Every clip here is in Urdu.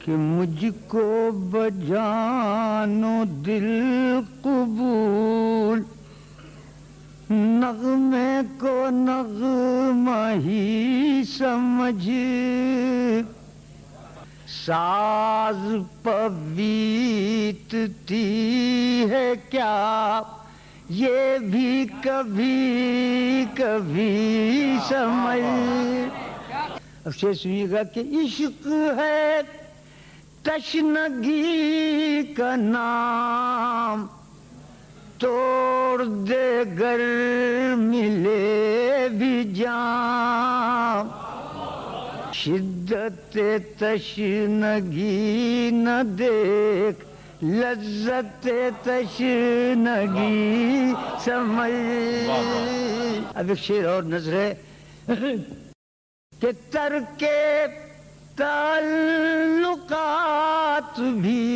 کہ مجھ کو بجانو دل قبول، نغمے کو نغمہ ہی سمجھ، ساز پویتتی ہے کیا یہ بھی کبھی کبھی سمجھ۔ اب شعر سنیے گا کہ عشق ہے تشنگی کا نام، توڑ دے گر ملے بھی جام، شدت تشنگی نہ دیکھ لذت تشنگی سمجھ۔ اب ایک شعر اور نظر ہے کہ ترک تعلقات بھی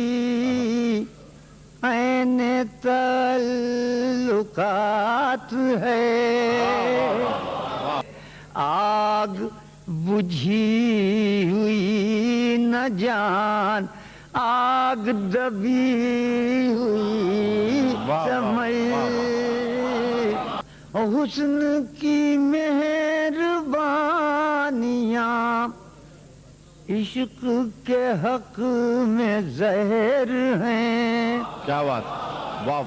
عین تعلقات ہے، آگ بجھی ہوئی نہ جان آگ دبی ہوئی سمجھ، حسن کی مہربانیاں عشق کے حق میں زہر ہیں۔ کیا بات، واہ۔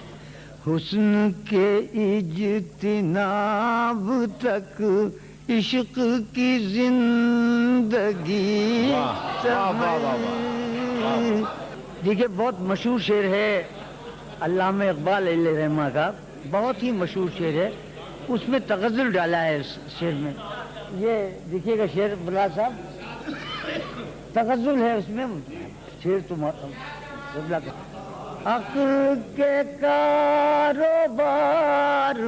حسن کے اجتناب تک عشق کی زندگی سمجھ۔ دیکھیے بہت مشہور شعر ہے علامہ اقبال علیہ رحمہ کا، بہت ہی مشہور شعر ہے، اس میں تغزل ڈالا ہے اس شعر میں۔ یہ دیکھیے گا شعر بلا صاحب، تغزل ہے اس میں، شعر تمہارا عقل کے کاروبار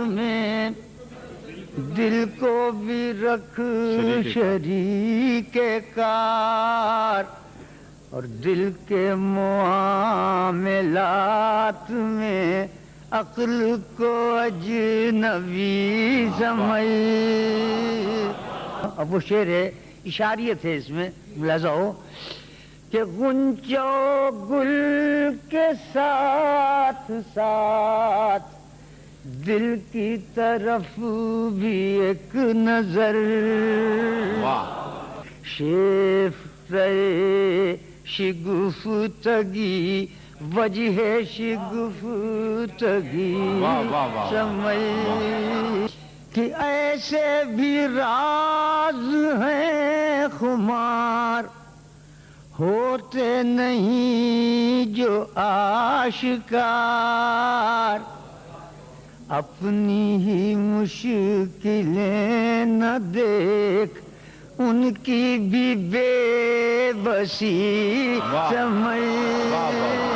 میں دل کو بھی رکھ شریک کار، اور دل کے معاملات میں عقل کو اجنبی سمجھ۔ اب وہ شعر ہے، اشاریت ہے اس میں، ملاحظہ ہو کہ غنچہ گل کے ساتھ ساتھ دل کی طرف بھی ایک نظر، شیفتہ شگفتگی وجہ شگفتگی سمجھ، کہ ایسے بھی راز ہیں خمار ہوتے نہیں جو آشکار، اپنی ہی مشکلیں نہ دیکھ ان کی بھی بے بسی سمجھ۔